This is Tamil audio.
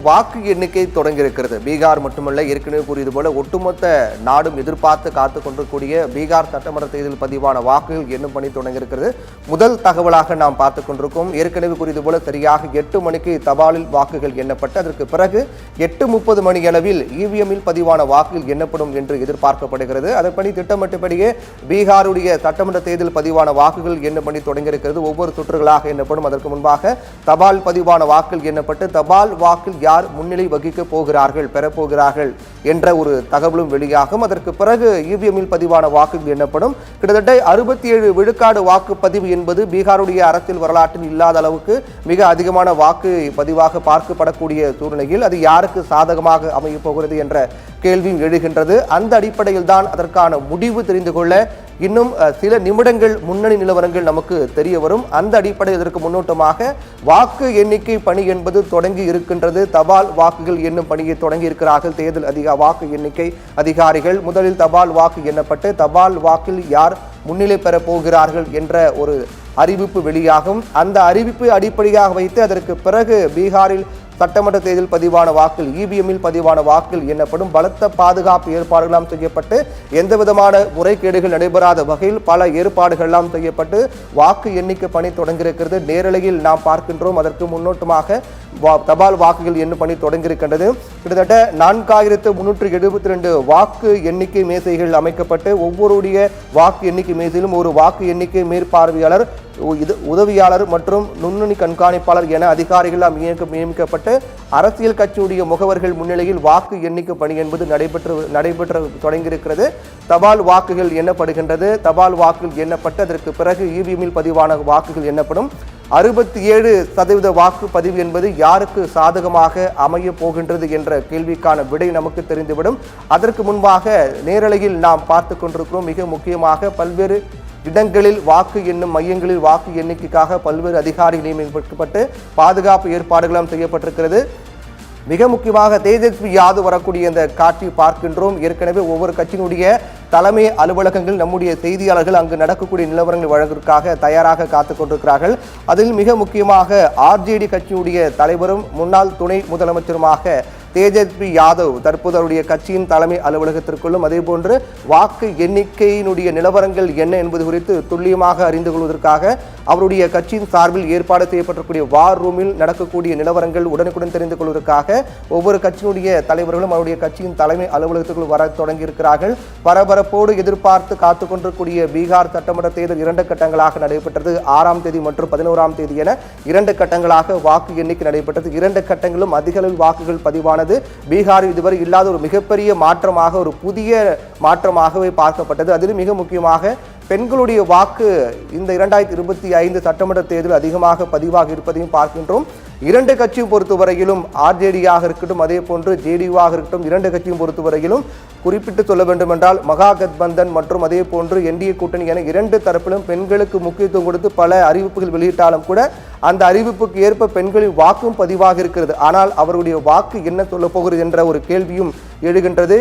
வாக்கு எண்ணிக்கை தொடங்கியிருக்கிறது. பீகார் மட்டுமல்ல, ஏற்கனவே கூறியது போல ஒட்டுமொத்த நாடும் எதிர்பார்த்து காத்துக் கொண்டிருக்கூடிய பீகார் சட்டமன்ற தேர்தல் பதிவான வாக்குகள் எண்ணும் பணி தொடங்கியிருக்கிறது. முதல் தகவலாக நாம் பார்த்துக் கொண்டிருக்கோம். ஏற்கனவே கூறியது போல சரியாக 8 மணிக்கு தபாலில் வாக்குகள் எண்ணப்பட்டு அதற்கு பிறகு 8:30 மணி அளவில் இவிஎம்மில் பதிவான வாக்குகள் எண்ணப்படும் என்று எதிர்பார்க்கப்படுகிறது. அதன்படி திட்டமிட்டபடியே பீகாருடைய சட்டமன்ற தேர்தல் பதிவான வாக்குகள் எண்ணும் பணி தொடங்கியிருக்கிறது. ஒவ்வொரு சுற்றுகளாக எண்ணப்படும். அதற்கு முன்பாக தபால் பதிவான வாக்குகள் எண்ணப்பட்டு தபால் வாக்கில் யார் முன்னிலை வகிக்க போகிறார்கள், பெறப்போகிறார்கள் என்ற ஒரு தகவலும் வெளியாகும். அதற்கு பிறகு இவிஎம்மில் பதிவான வாக்குகள் எண்ணப்படும். கிட்டத்தட்ட 67 விழுக்காடு வாக்குப்பதிவு என்பது பீகாருடைய அரசியல் வரலாற்றில் இல்லாத அளவுக்கு மிக அதிகமான வாக்கு பதிவாக பார்க்கப்படக்கூடிய சூழ்நிலையில் அது யாருக்கு சாதகமாக அமையப் போகிறது என்ற கேள்வியும் எழுகின்றது. அந்த அடிப்படையில் தான் அதற்கான முடிவு தெரிந்து கொள்ள இன்னும் சில நிமிடங்கள் முன்னணி நிலவரங்கள் நமக்கு தெரிய வரும். அந்த அடிப்படையில் இதற்கு முன்னோட்டமாக வாக்கு எண்ணிக்கை பணி என்பது தொடங்கி இருக்கின்றது. தபால் வாக்குகள் எண்ணும் பணியை தொடங்கி இருக்கிறார்கள் தேர்தல் வாக்கு எண்ணிக்கை அதிகாரிகள். முதலில் தபால் வாக்கு எண்ணப்பட்டு தபால் வாக்கில் யார் முன்னிலை பெறப் போகிறார்கள் என்ற ஒரு அறிவிப்பு வெளியாகும். அந்த அறிவிப்பை அடிப்படையாக வைத்து அதற்கு பிறகு பீகாரில் சட்டமன்ற தேர்தல் பதிவான வாக்கில் இவிஎம்மில் பதிவான வாக்கில் எண்ணப்படும். பலத்த பாதுகாப்பு ஏற்பாடுகளாம் செய்யப்பட்டு எந்தவிதமான முறைகேடுகள் நடைபெறாத வகையில் பல ஏற்பாடுகள்லாம் செய்யப்பட்டு வாக்கு எண்ணிக்கை பணி தொடங்கியிருக்கிறது. நேரலையில் நாம் பார்க்கின்றோம். அதற்கு முன்னோட்டமாக தபால் வாக்குகள் எண்ணும் பணி தொடங்கியிருக்கின்றது. கிட்டத்தட்ட 4372 வாக்கு எண்ணிக்கை மேசைகள் அமைக்கப்பட்டு ஒவ்வொருடைய வாக்கு எண்ணிக்கை மேசையிலும் ஒரு வாக்கு எண்ணிக்கை மேற்பார்வையாளர், உதவியாளர் மற்றும் நுண்ணணி கண்காணிப்பாளர் என அதிகாரிகள் நியமிக்கப்பட்டு அரசியல் கட்சியுடைய முகவர்கள் முன்னிலையில் வாக்கு எண்ணிக்கை பணி என்பது நடைபெற்று தொடங்கியிருக்கிறது. தபால் வாக்குகள் எண்ணப்படுகின்றது. தபால் வாக்குகள் எண்ணப்பட்டு அதற்கு பிறகு இவிஎம்மில் பதிவான வாக்குகள் எண்ணப்படும். 67% வாக்குப்பதிவு என்பது யாருக்கு சாதகமாக அமைய போகின்றது என்ற கேள்விக்கான விடை நமக்கு தெரிந்துவிடும். அதற்கு முன்பாக நேரலையில் நாம் பார்த்து கொண்டிருக்கிறோம். மிக முக்கியமாக பல்வேறு இடங்களில் வாக்கு எண்ணும் மையங்களில் வாக்கு எண்ணிக்கைக்காக பல்வேறு அதிகாரிகள் நியமிக்கப்பட்டு பாதுகாப்பு ஏற்பாடுகளும் செய்யப்பட்டிருக்கிறது. மிக முக்கியமாக தேஜஸ்வி யாதவ் வரக்கூடிய இந்த காட்சி பார்க்கின்றோம். ஏற்கனவே ஒவ்வொரு கட்சியினுடைய தலைமை அலுவலகங்கள் நம்முடைய செய்தியாளர்கள் அங்கு நடக்கக்கூடிய நிலவரங்களை வழங்குவதற்காக தயாராக காத்துக் கொண்டிருக்கிறார்கள். அதில் மிக முக்கியமாக ஆர்ஜேடி கட்சியுடைய தலைவரும் முன்னாள் துணை முதலமைச்சருமாக தேஜஸ்வி யாதவ் தற்போது அவருடைய கட்சியின் தலைமை அலுவலகத்திற்குள்ளும் அதேபோன்று வாக்கு எண்ணிக்கையினுடைய நிலவரங்கள் என்ன என்பது குறித்து துல்லியமாக அறிந்து கொள்வதற்காக அவருடைய கட்சியின் சார்பில் ஏற்பாடு செய்யப்பட்டிருக்கூடிய வார் ரூமில் நடக்கக்கூடிய நிலவரங்கள் உடனுக்குடன் தெரிந்து கொள்வதற்காக ஒவ்வொரு கட்சியினுடைய தலைவர்களும் அவருடைய கட்சியின் தலைமை அலுவலகத்திற்குள் வர தொடங்கியிருக்கிறார்கள். பரபரப்போடு எதிர்பார்த்து காத்துக் கொண்டிருக்கூடிய பீகார் சட்டமன்ற தேர்தல் 2 கட்டங்களாக நடைபெற்றது. 6ஆம் தேதி மற்றும் 11ஆம் தேதி என 2 கட்டங்களாக வாக்கு எண்ணிக்கை நடைபெற்றது. 2 கட்டங்களும் அதிக அளவில் வாக்குகள் பதிவான பீகாரில் இதுவரை இல்லாத ஒரு மிகப்பெரிய மாற்றமாக, ஒரு புதிய மாற்றமாகவே பார்க்கப்பட்டது. அதிலும் மிக முக்கியமாக பெண்களுடைய வாக்கு இந்த 2025 சட்டமன்ற தேர்தல் அதிகமாக பதிவாக இருப்பதையும் பார்க்கின்றோம். 2 கட்சியும் பொறுத்தவரையிலும் ஆர்ஜேடியாக இருக்கட்டும் அதே போன்று ஜேடியூவாக இருக்கட்டும் 2 கட்சியும் பொறுத்தவரையிலும் குறிப்பிட்டு சொல்ல வேண்டும் என்றால் மகா கத்பந்தன் மற்றும் அதே போன்று என்டிஏ கூட்டணி என 2 தரப்பிலும் பெண்களுக்கு முக்கியத்துவம் கொடுத்து பல அறிவிப்புகள் வெளியிட்டாலும் கூட அந்த அறிவிப்புக்கு ஏற்ப பெண்களின் வாக்கும் பதிவாக இருக்கிறது. ஆனால் அவருடைய வாக்கு என்ன சொல்ல போகிறது என்ற ஒரு கேள்வியும் எழுகின்றது.